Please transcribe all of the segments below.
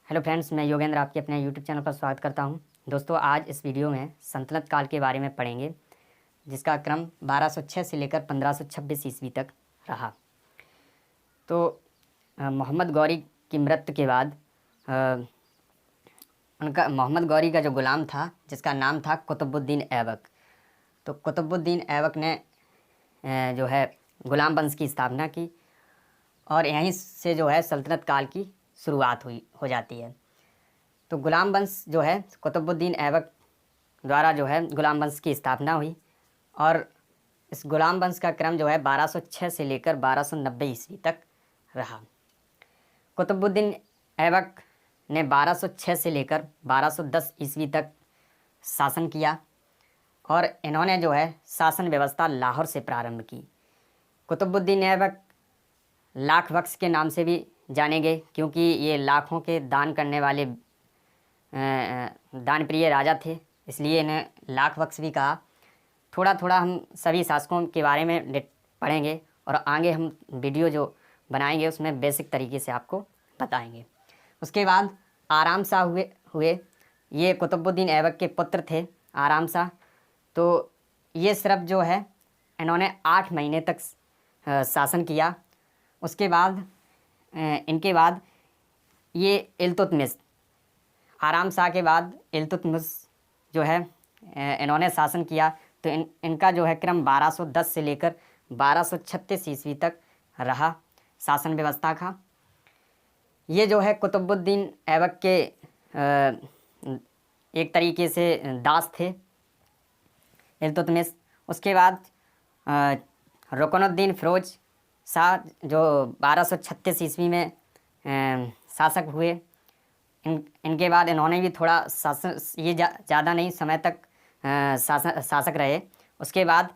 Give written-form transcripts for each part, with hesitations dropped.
Hello friends, मैं योगेंद्र आपके अपने यूट्यूब चैनल पर स्वागत करता हूं। दोस्तों, आज इस वीडियो में सल्तनत काल के बारे में पढ़ेंगे, जिसका क्रम 1206 से लेकर 1526 ईस्वी तक रहा। तो मोहम्मद गौरी की मृत्यु के बाद उनका मोहम्मद गौरी का जो ग़ुलाम था, जिसका नाम था कुतुबुद्दीन ऐबक, तो कुतुबुद्दीन ऐबक ने जो है ग़ुलाम वंश की स्थापना की और यहीं से जो है सल्तनत काल की शुरुआत हो जाती है। तो ग़ुलाम वंश जो है कुतुबुद्दीन ऐबक द्वारा जो है ग़ुलाम वंश की स्थापना हुई और इस ग़ुलाम वंश का क्रम जो है 1206 से लेकर 1290 ईस्वी तक रहा। कुतुबुद्दीन ऐबक ने 1206 से लेकर 1210 ईस्वी तक शासन किया और इन्होंने जो है शासन व्यवस्था लाहौर से प्रारंभ की। कुतुबुद्दीन ऐबक लाख बख्श के नाम से भी जाने गए, क्योंकि ये लाखों के दान करने वाले दान प्रिय राजा थे, इसलिए इन्हें लाख बख्श भी कहा। थोड़ा थोड़ा हम सभी शासकों के बारे में पढ़ेंगे और आगे हम वीडियो जो बनाएंगे उसमें बेसिक तरीके से आपको बताएंगे। उसके बाद आराम शाह हुए ये कुतुबुद्दीन ऐबक के पुत्र थे, आराम शाह। तो ये सिर्फ जो है इन्होंने 8 महीने तक शासन किया। उसके बाद इनके बाद ये इल्तुतमिश, आराम शाह के बाद इल्तुतमिश जो है इन्होंने शासन किया। तो इनका जो है क्रम 1210 से लेकर 1236 ईस्वी तक रहा शासन व्यवस्था का। ये जो है कुतुबुद्दीन ऐबक के एक तरीके से दास थे इल्तुतमिश। उसके बाद रुकनुद्दीन फ़िरोज़ शाह जो 1236 ईस्वी में शासक हुए। इनके बाद इन्होंने भी थोड़ा शासन, ये ज़्यादा नहीं समय तक शासक रहे। उसके बाद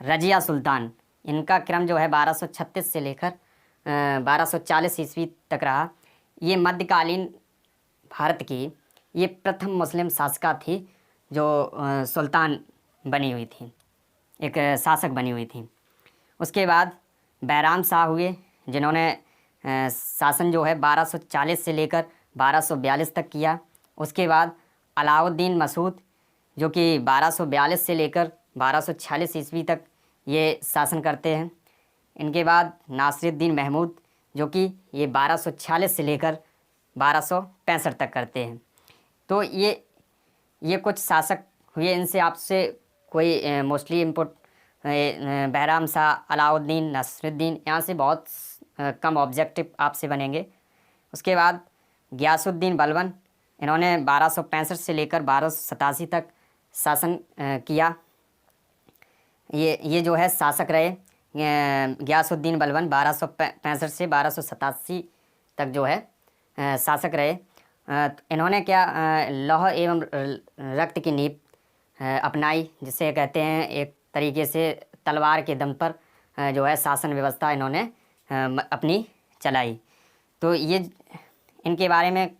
रज़िया सुल्तान, इनका क्रम जो है 1236 से लेकर 1240 ईस्वी तक रहा। ये मध्यकालीन भारत की ये प्रथम मुस्लिम शासका थी जो सुल्तान बनी हुई थी, एक शासक बनी हुई थी। उसके बाद बैराम शाह हुए, जिन्होंने शासन जो है 1240 से लेकर 1242 तक किया। उसके बाद अलाउद्दीन मसूद, जो कि 1242 से लेकर 1246 ईस्वी तक ये शासन करते हैं। इनके बाद नासिरुद्दीन महमूद, जो कि ये 1246 से लेकर 1265 तक करते हैं। तो ये कुछ शासक हुए। इनसे आपसे कोई मोस्टली इम्पोर्ट बैराम शाह, अलाउद्दीन, नासिरुद्दीन, यहाँ से बहुत कम ऑब्जेक्टिव आपसे बनेंगे। उसके बाद गियासुद्दीन बलबन, इन्होंने 1265 से लेकर 1287 तक शासन किया। ये जो है शासक रहे गियासुद्दीन बलबन 1265 से 1287 तक जो है शासक रहे। इन्होंने क्या लौह एवं रक्त की नींव अपनाई, जिसे कहते हैं एक तरीके से तलवार के दम पर जो है शासन व्यवस्था इन्होंने अपनी चलाई। तो ये इनके बारे में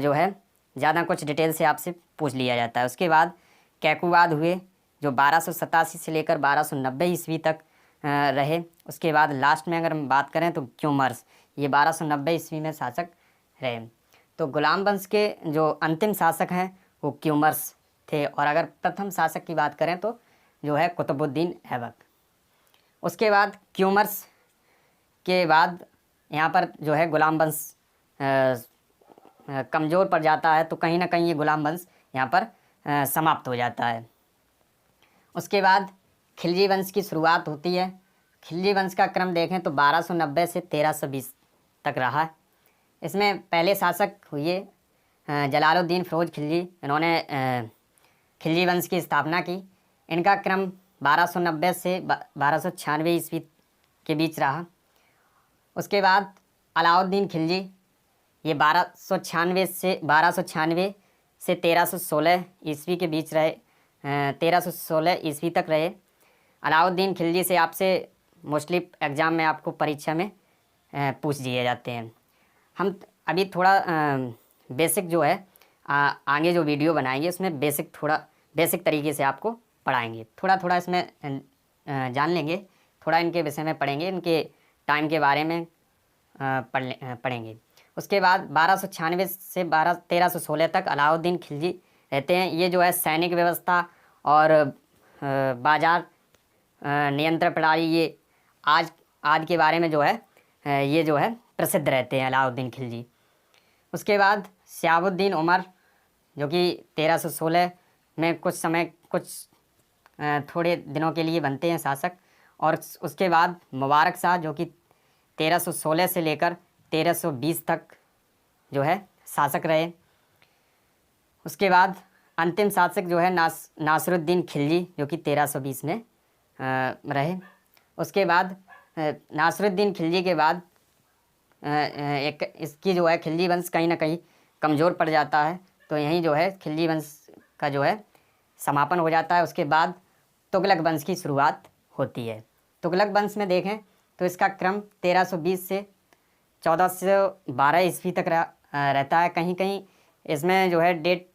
जो है ज़्यादा कुछ डिटेल से आपसे पूछ लिया जाता है। उसके बाद कैकुवाद हुए, जो 1287 से लेकर 1290 ईस्वी तक रहे। उसके बाद लास्ट में अगर हम बात करें तो क्यूमर्स, ये 1290 ईस्वी में शासक रहे। तो ग़ुलाम वंश के जो अंतिम शासक हैं वो क्यूमर्स थे, और अगर प्रथम शासक की बात करें तो जो है कुतुबुद्दीन ऐबक। उसके बाद क्यूमर्स के बाद यहाँ पर जो है ग़ुलाम वंश कमज़ोर पड़ जाता है, तो कहीं ना कहीं ये ग़ुलाम वंश यहाँ पर समाप्त हो जाता है। उसके बाद खिलजी वंश की शुरुआत होती है। खिलजी वंश का क्रम देखें तो 1290 से 1320 तक रहा। इसमें पहले शासक हुए जलालुद्दीन फ़िरोज़ खिलजी, इन्होंने खिलजी वंश की स्थापना की। इनका क्रम 1290 से 1296 ईस्वी के बीच रहा। उसके बाद अलाउद्दीन खिलजी, ये 1296 से 1316 ईस्वी के बीच रहे, 1316 ईस्वी तक रहे। अलाउद्दीन खिलजी से आपसे मोस्टली एग्ज़ाम में आपको परीक्षा में पूछ दिए जाते हैं। हम अभी थोड़ा बेसिक जो है आगे जो वीडियो बनाएंगे उसमें बेसिक तरीके से आपको पढ़ाएंगे। थोड़ा थोड़ा इसमें जान लेंगे, थोड़ा इनके विषय में पढ़ेंगे, इनके टाइम के बारे में पढ़ेंगे। उसके बाद 1296 से 1316 तक अलाउद्दीन खिलजी रहते हैं। ये जो है सैनिक व्यवस्था और बाजार नियंत्रण प्रणाली, ये आज के बारे में जो है ये जो है प्रसिद्ध रहते हैं अलाउद्दीन खिलजी। उसके बाद शहाबुद्दीन उमर, जो कि 1316 में थोड़े दिनों के लिए बनते हैं शासक। और उसके बाद मुबारक शाह, जो कि 1316 से लेकर 1320 तक जो है शासक रहे। उसके बाद अंतिम शासक जो है नासिरुद्दीन खिलजी, जो कि 1320 में रहे। उसके बाद नासिरुद्दीन खिलजी के बाद एक इसकी जो है खिलजी वंश कहीं ना कहीं कमज़ोर पड़ जाता है, तो यहीं जो है खिलजी वंश का जो है समापन हो जाता है। उसके बाद तुगलक वंश की शुरुआत होती है। तुगलक वंश में देखें तो इसका क्रम 1320 से 1412 ईस्वी तक रहता है। कहीं कहीं इसमें जो है डेट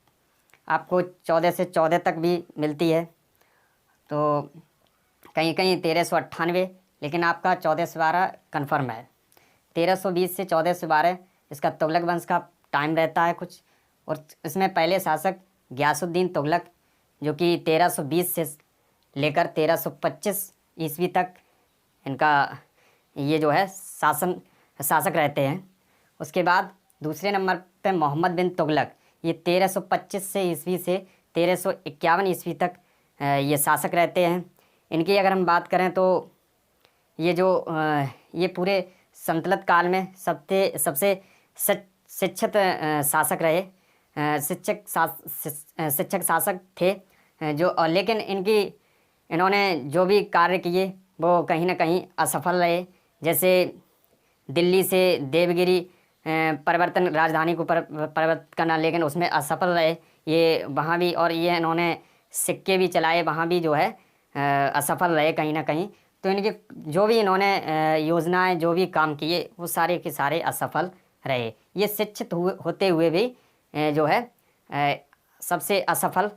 आपको 14 से 14 तक भी मिलती है, तो कहीं कहीं 1398, लेकिन आपका 14 से 12 कन्फर्म है। 1320 से 14 से 12 इसका तुगलक वंश का टाइम रहता है कुछ। और इसमें पहले शासक गयासुद्दीन तुगलक, जो कि 1320 से लेकर 1325 ईस्वी तक इनका ये जो है शासक रहते हैं। उसके बाद दूसरे नंबर पे मोहम्मद बिन तुगलक, ये 1325 से ईस्वी से 1351 ईस्वी तक ये शासक रहते हैं। इनकी अगर हम बात करें तो ये पूरे संतलत काल में सबसे शिक्षित शासक रहे, शिक्षक शासक थे लेकिन इन्होंने जो भी कार्य किए वो कहीं ना कहीं असफल रहे। जैसे दिल्ली से देवगिरी परिवर्तन, राजधानी को परिवर्तित करना, लेकिन उसमें असफल रहे ये वहाँ भी। और ये इन्होंने सिक्के भी चलाए, वहाँ भी जो है असफल रहे कहीं ना कहीं। तो इनके जो भी इन्होंने योजनाएं, जो भी काम किए, वो सारे के सारे असफल रहे। ये शिक्षित होते हुए भी जो है सबसे असफल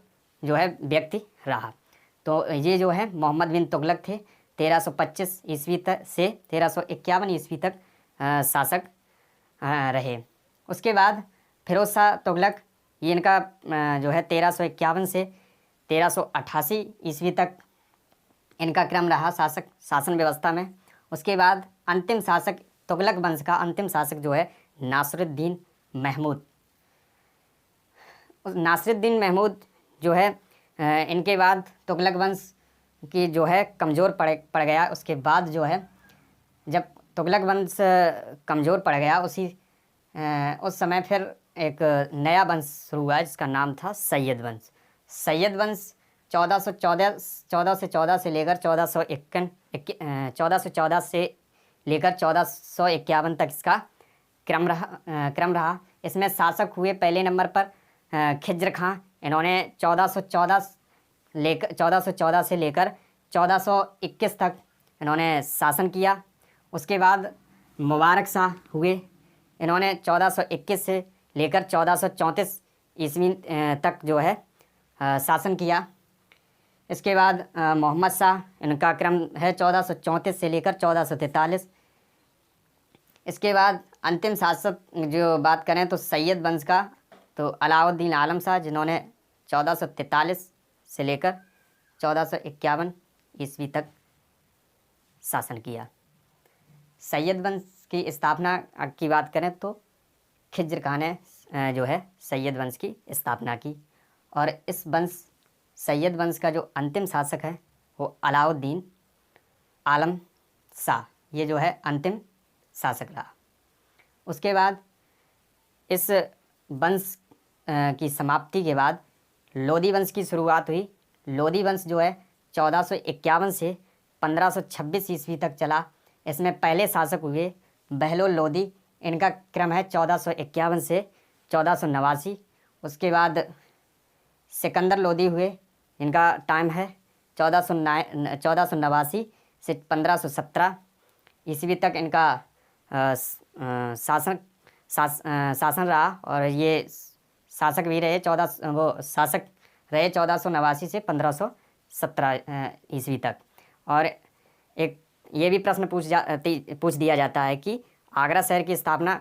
जो है व्यक्ति रहा। तो ये जो है मोहम्मद बिन तुगलक थे, 1325 ईस्वी तक से 1351 ईस्वी तक शासक रहे। उसके बाद फिरोज शाह तुगलक, ये इनका जो है 1351 से 1388 ईस्वी तक इनका क्रम रहा शासन व्यवस्था में। उसके बाद अंतिम शासक, तुगलक वंश का अंतिम शासक जो है नासिरुद्दीन महमूद। नासिरुद्दीन महमूद जो है इनके बाद तुगलक वंश की जो है कमज़ोर पड़ गया। उसके बाद जो है जब तुगलक वंश कमज़ोर पड़ गया, उस समय फिर एक नया वंश शुरू हुआ जिसका नाम था सैयद वंश। सैयद वंश 1414 से लेकर 1414 से लेकर 1451 तक इसका क्रम रहा। इसमें शासक हुए पहले नंबर पर खिज्र खां। इन्होंने 1414 से लेकर 1421 तक इन्होंने शासन किया। उसके बाद मुबारक शाह हुए, इन्होंने 1421 से लेकर 1434 ईस्वी तक जो है शासन किया। इसके बाद मोहम्मद शाह, इनका क्रम है 1434 से लेकर 1443। इसके बाद अंतिम शासक जो बात करें तो सैयद वंश का, तो अलाउद्दीन आलम शाह, जिन्होंने 1443 से लेकर 1451 ईस्वी तक शासन किया। सैयद वंश की स्थापना की बात करें तो खिज्र खां ने जो है सैयद वंश की स्थापना की। और इस सैयद वंश का जो अंतिम शासक है वो अलाउद्दीन आलम शाह, ये जो है अंतिम शासक रहा। उसके बाद इस वंश की समाप्ति के बाद लोधी वंश की शुरुआत हुई। लोधी वंश जो है 1451 से 1526 ईस्वी तक चला। इसमें पहले शासक हुए बहलोल लोधी, इनका क्रम है 1451 से 1489। उसके बाद सिकंदर लोधी हुए, इनका टाइम है 1489 से 1517 ईस्वी तक इनका शासन रहा। और ये शासक भी रहे 1489 से 1517 ईस्वी तक। और एक ये भी प्रश्न पूछ दिया जाता है कि आगरा शहर की स्थापना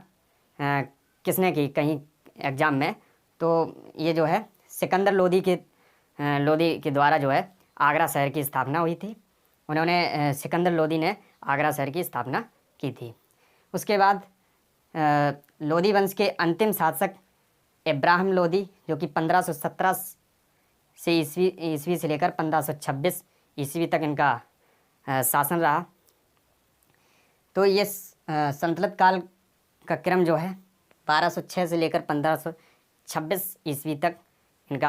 किसने की कहीं एग्ज़ाम में, तो ये जो है सिकंदर लोदी के द्वारा जो है आगरा शहर की स्थापना हुई थी। उन्होंने सिकंदर लोदी ने आगरा शहर की स्थापना की थी। उसके बाद लोदी वंश के अंतिम शासक इब्राहिम लोदी, जो कि 1517 से ईस्वी से लेकर 1526 ईस्वी तक इनका शासन रहा। तो ये सल्तनत काल का क्रम जो है 1206 से लेकर 1526 ईस्वी तक